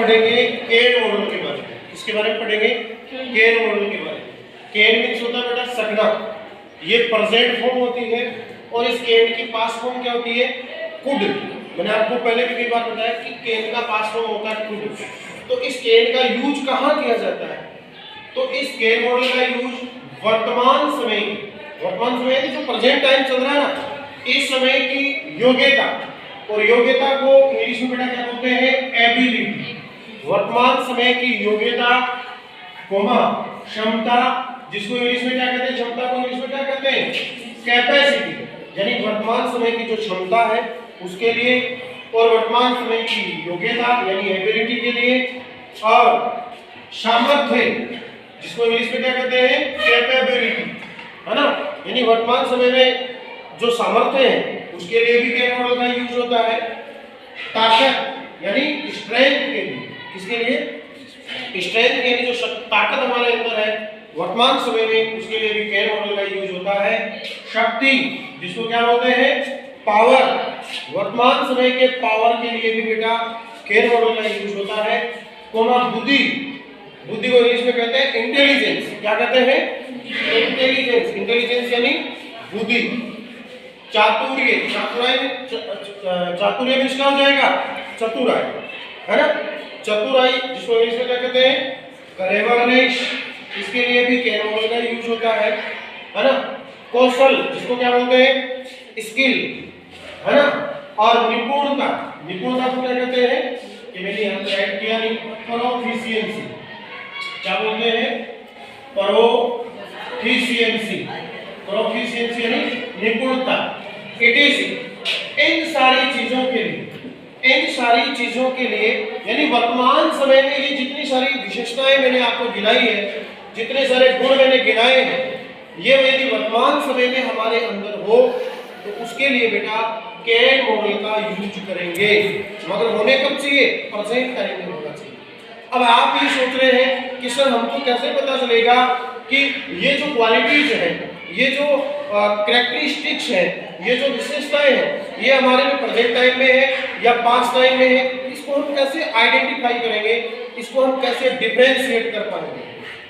पढ़ेंगे can model के बारे में। किसके बारे में पढ़ेंगे? कैन मॉडल के बारे में। कैन मीन्स होता है बेटा सकना, ये प्रेजेंट फॉर्म होती है, और इस कैन की पास्ट फॉर्म क्या होती है? कुड। मैंने आपको पहले भी कई बार बताया कि कैन का पास्ट फॉर्म होता है कुड। तो इस कैन का यूज कहाँ किया जाता है? तो इस कैन मॉडल का यूज वर्तमान समय की जो प्रेजेंट टाइम चल रहा है ना, इस समय की योग्यता, और योग्यता को इंग्लिश में बेटा क्या बोलते हैं? एबिलिटी। वर्तमान समय की योग्यता, क्षमता, जिसको इंग्लिश में क्या कहते हैं? क्षमता को इंग्लिश में क्या कहते हैं? कैपेसिटी। यानी वर्तमान समय की जो क्षमता है उसके लिए, और वर्तमान समय की योग्यता यानी एबिलिटी के लिए, और सामर्थ्य जिसको इंग्लिश में क्या कहते हैं? कैपेबिलिटी, है ना। यानी वर्तमान समय में जो सामर्थ्य है उसके लिए भी कैन मॉडल का यूज होता है। ताकत यानी स्ट्रेंथ के लिए, किसके लिए? स्ट्रेंथ यानी जो ताकत हमारे अंदर है वर्तमान समय में, उसके लिए भी कैन मॉडल का यूज होता है। शक्ति जिसको क्या बोलते हैं? पावर। वर्तमान समय के पावर के लिए भी बेटा कैन मॉडल का यूज होता है। बुद्धि को इंग्लिश में कहते हैं इंटेलिजेंस। क्या कहते हैं? इंटेलिजेंस यानी बुद्धि। चातुर्य मीन्स क्या हो जाएगा? चतुराई, है ना। चतुराई जिसको इंग्लिश में क्या कहते हैं? क्लेवरनेस, इसके लिए भी कैन मॉडल का यूज होता है ना। कौशल जिसको क्या बोलते हैं? स्किल, है ना। और निपुणता को क्या कहते हैं? कि मैंने यहाँ पे ऐड किया नहीं, प्रोफिशिएंसी। क्या बोलते हैं? प्रोफिशिएंसी यानी निपुणता। इन सारी चीजों के लिए यानी वर्तमान समय में ये जितनी सारी विशेषताएं मैंने आपको गिनाई है, जितने सारे गुण मैंने गिनाए हैं, ये यदि वर्तमान समय में हमारे अंदर हो तो उसके लिए बेटा कैन मॉडल का यूज करेंगे। मगर होने कब चाहिए? प्रेजेंट टाइम में होना चाहिए। अब आप ये सोच रहे हैं कि सर हमको कैसे पता चलेगा कि ये जो क्वालिटीज है, ये जो कैरेक्टरिस्टिक्स है, ये जो विशेषताएं हैं, ये हमारे में प्रेजेंट टाइम में है या पास्ट टाइम में है? इसको हम कैसे आइडेंटिफाई करेंगे? इसको हम कैसे डिफरेंशिएट कर पाएंगे?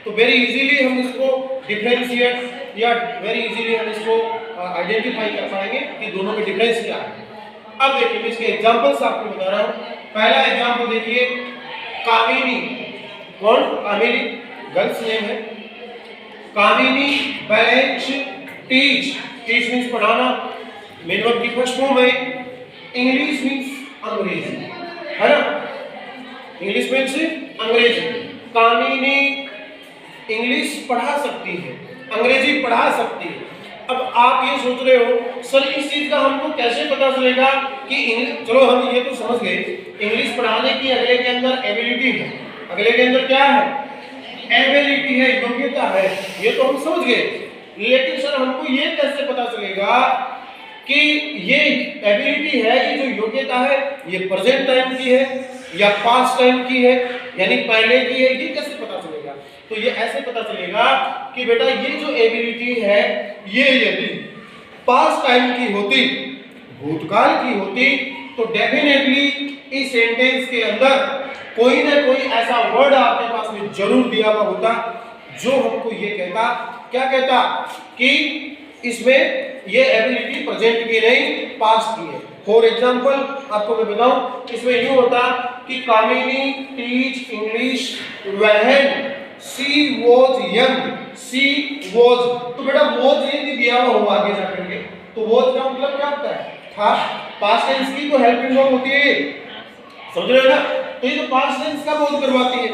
तो वेरी इजीली हम इसको डिफरेंशिएट या वेरी इजीली हम इसको आइडेंटिफाई कर पाएंगे कि दोनों में डिफरेंस क्या है। अब देखिए मैं इसके एग्जांपल्स आपको बता रहा हूं। पहला एग्जांपल देखिए, कामिनी। कौन? कामिनी गर्ल्स नेम है। कामिनी बैलेंस टीच मीन्स पढ़ाना। मेन वर्ब की फर्स्ट फॉर्म है। इंग्लिश मीन्स अंग्रेजी, है ना। इंग्लिश मीन्स अंग्रेजी। कामिनी इंग्लिश पढ़ा सकती है, अंग्रेजी पढ़ा सकती है। अब आप ये सोच रहे हो सर इस चीज का हमको कैसे पता चलेगा कि इंग्लिश, चलो हम ये तो समझ गए इंग्लिश पढ़ाने की अगले के अंदर एबिलिटी है। अगले के अंदर क्या है? एबिलिटी है, योग्यता है, ये तो हम समझ गए। लेकिन सर हमको ये कैसे पता चलेगा कि ये एबिलिटी है, ये जो योग्यता है, ये प्रेजेंट टाइम की है या पास्ट टाइम की है, यानी पहले की है? ये कैसे पता चलेगा? तो ये ऐसे पता चलेगा कि बेटा ये जो एबिलिटी है, ये यदि पास्ट टाइम की होती, भूतकाल की होती, तो डेफिनेटली इस सेंटेंस के अंदर कोई ना कोई ऐसा वर्ड आपके पास में जरूर दिया हुआ होता जो हमको ये कहता, क्या कहता? कि इसमें ये एबिलिटी प्रेजेंट की नहीं, पास्ट की है। फॉर एग्जाम्पल आपको मैं बताऊं, इसमें यूं होता कि Kamini teach English when she was young. She was, तो बेटा वॉज ये नहीं दिया हुआ हो आगे जाकर के, तो वॉज का मतलब क्या होता है? था। पास्ट टेंस की तो हेल्पिंग वर्ब होती है, समझ रहे हो ना। तो ये तो पास्ट टेंस का बोध करवाती है,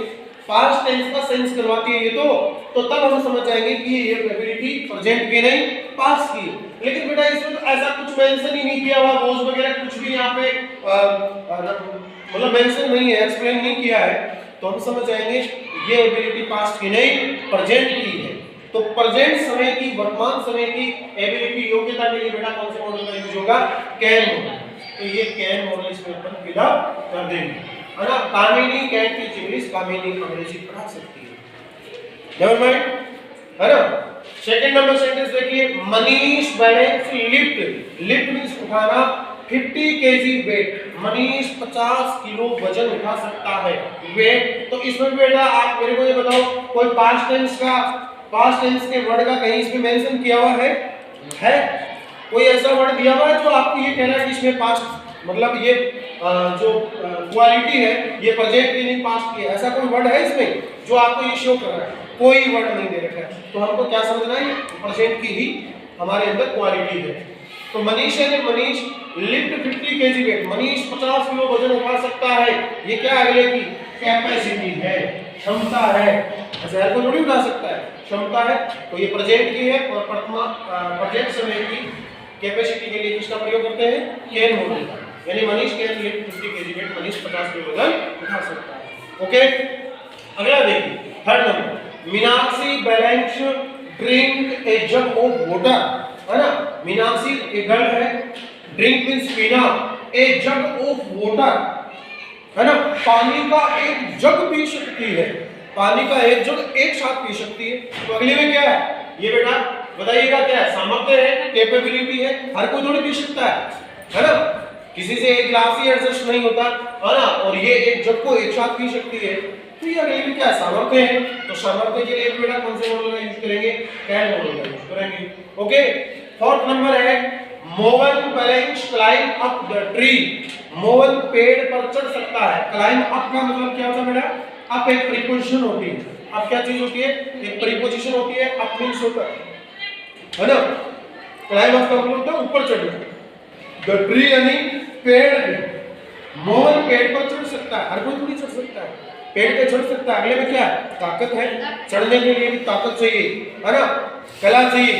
पास्ट टेंस का सेंस करवाती है ये तो तब हम समझ जाएंगे कि ये एबिलिटी प्रेजेंट की नहीं, पास्ट की। लेकिन बेटा इसमें तो ऐसा कुछ मेंशन ही नहीं किया हुआ, वॉज वगैरह कुछ भी यहाँ पे मतलब मेंशन नहीं है, एक्सप्लेन नहीं किया है, तो हम समझ जाएंगे ये एबिलिटी पास्ट की नहीं, प्रेजेंट की है। तो प्रेजेंट समय की, वर्तमान समय की एबिलिटी, योग्यता के लिए बेटा कौन से मॉडल का यूज होगा? Can model. तो ये कैन मॉडल इसमें अपन फिलअप कर देंगे, है ना। कामिनी कैन टीच इंग्लिश, कामिनी अंग्रेजी पढ़ा सकती है, नेवर माइंड, है ना। सेकंड नंबर सेंटेंस देखिए, Manish balance lift. Lift means उठाना, 50 केजी वेट, मनीष 50 किलो वजन उठा सकता है। वेट, तो इसमें बेटा आप मेरे को ये बताओ, कोई पास्ट टेंस के वर्ड का कहीं इसमें मेंशन किया हुआ है? कोई ऐसा वर्ड दिया हुआ है जो आपको ये कहना है कि इसमें पास्ट मतलब ये जो क्वालिटी है ये प्रेजेंट की नहीं पास्ट की है, ऐसा कोई वर्ड है इसमें जो आपको ये शो कर रहा है? कोई वर्ड नहीं दे रखा है। तो हमको क्या समझना है, प्रेजेंट की ही हमारे अंदर क्वालिटी है। तो मनीष है, Manish lift 50 kg weight, Manish 50 किलो वजन उठा सकता है। ये क्या अगले की कैपेसिटी है, क्षमता है, ऐसा है तो थोड़ी उठा सकता है, क्षमता है। तो ये प्रेजेंट की है और प्रेजेंट समय की कैपेसिटी के लिए किसका प्रयोग करते हैं? कैन मॉडल का। यानी Manish can lift 50 kg weight, Manish 50 किलो वजन उठा सकता है। ओके, अगला देखिए third number, Meenakshi balance drink a jug of water, है ना। मीनाक्षी एक गर्ल है, ड्रिंक मींस पीना, ए जग ऑफ वाटर, है ना, पानी का एक जग पी सकती है, पानी का एक जग एक साथ पी सकती है। तो अगले में क्या है ये बेटा बताइएगा, क्या है? सामर्थ्य है, कैपेबिलिटी है, हर कोई थोड़ी पी सकता है ना। किसी से एक गिलास ही एडजस्ट नहीं होता, है ना, और ये एक जग को एक साथ पी सकती है। तो ये अगले में क्या है? सामर्थ्य है। तो सामर्थ्य के लिए बेटा कौन से मॉडल का यूज करेंगे? कैन मॉडल का यूज करेंगे। ओके, फोर्थ नंबर है, Mohan balance climb up the tree, Mohan पेड़ पर चढ़ सकता है। क्लाइम अप का मतलब क्या होता है बेटा? अप एक प्रीपोजिशन होती है। अब क्या चीज होती है? एक प्रीपोजिशन होती है, अप मींस होता है ना। क्लाइम अप का मतलब होता है ऊपर चढ़ना। द ट्री यानी पेड़, मोवन पेड़ पर चढ़ सकता है, हर कोई थोड़ी चढ़ सकता है, पेड़ पे चढ़ सकता है। अगले में क्या है? ताकत है, चढ़ने के लिए भी ताकत चाहिए, है ना, कला चाहिए,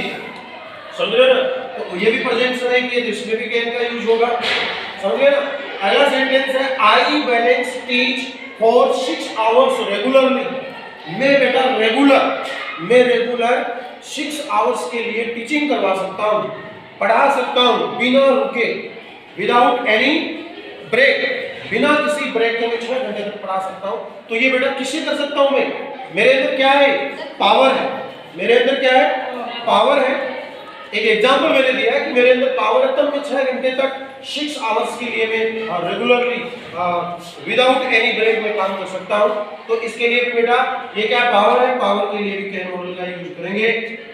समझ रहे ना। तो ये भी प्रेजेंट समय की है, तो इसमें भी कैन का यूज होगा, समझ रहे ना। अगला सेंटेंस है, I balance teach for 6 hours regularly, मैं बेटा रेगुलर 6 आवर्स के लिए टीचिंग करवा सकता हूँ, पढ़ा सकता हूँ बिना रुके, विदाउट एनी ब्रेक, बिना किसी ब्रेक के मैं 6 घंटे तक पढ़ा सकता हूँ। तो ये बेटा किससे कर सकता हूँ मैं? मेरे अंदर क्या है? पावर है। मेरे अंदर क्या है? पावर है। एक एग्जांपल मैंने दिया है कि मेरे अंदर पावर है, तब मैं 6 घंटे तक 6 आवर्स के लिए मैं रेगुलरली विदाउट एनी ब्रेक में काम कर सकता हूँ। तो इसके लिए बेटा ये क्या पावर है? पावर के लिए भी कैन मॉडल का यूज करेंगे।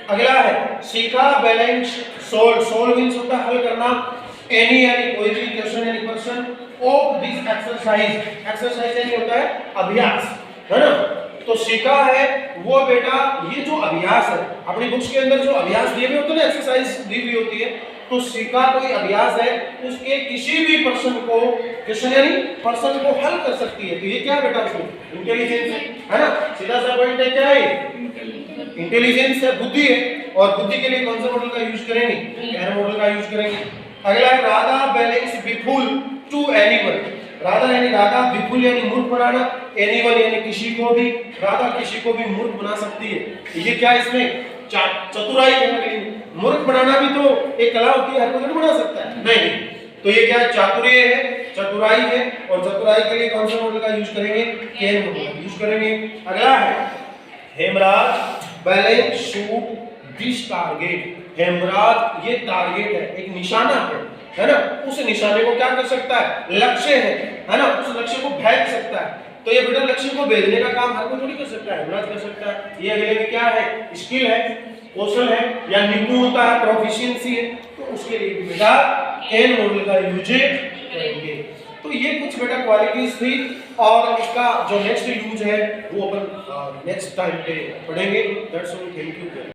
अगला है, सीखा बैलेंस सोल्व मींस होता है हल करना, एनी यानी कोई भी क्वेश्चन यानी पर्सन, ऑफ दिस एक्सरसाइज यानी होता है अभ्यास, है ना। तो सीखा है वो बेटा, ये जो अभ्यास है अपनी बुक्स के अंदर जो अभ्यास दिए हुए होते हैं ना, एक्सरसाइज दी हुई होती है, तो सीखा कोई अभ्यास है, उसके किसी भी पर्सन को क्वेश्चन यानी पर्सन को हल कर सकती है। तो ये क्या बेटा? उसमें इंटेलिजेंस है ना, सीधा सा पॉइंट है, क्या है? इंटेलिजेंस है, बुद्धि है। और बुद्धि के लिए कौन सा मॉडल का यूज करेंगे? कैन मॉडल का यूज करेंगे। अगला है, Radha balance Vipul to anyone, Radha यानी राधा, विपुल यानी मूर्ख बनाना, एनीवन यानी किसी को भी, राधा किसी को भी मूर्ख बना सकती है। ये क्या इसमें चतुराई है, मूर्ख बनाना भी तो एक कला होती है, हर कोई नहीं बना सकता है, नहीं। तो ये क्या चातुर्य है, चतुराई है, और चतुराई के लिए कौन सा मॉडल का यूज करेंगे? कैन मॉडल का यूज करेंगे। अगला है, Hemraj balance shoot this target, Hemraj ये टारगेट है, एक निशाना है ना, उस निशाने को क्या कर सकता है? लक्ष्य है ना, उस लक्ष्य को भेद सकता है। तो ये बेटा लक्ष्य को भेजने का काम हर कोई थोड़ी कर सकता है, हेमराज कर सकता है। ये अगले में क्या है? स्किल है, कौशल है, या निपुणता है, प्रोफिशिएंसी है। तो उसके लिए भी बेटा कैन मॉडल का यूज करेंगे। तो ये कुछ बेटा क्वालिटीज थी, और इसका जो नेक्स्ट यूज है वो अपन नेक्स्ट टाइम पे पढ़ेंगे। That's all, thank you.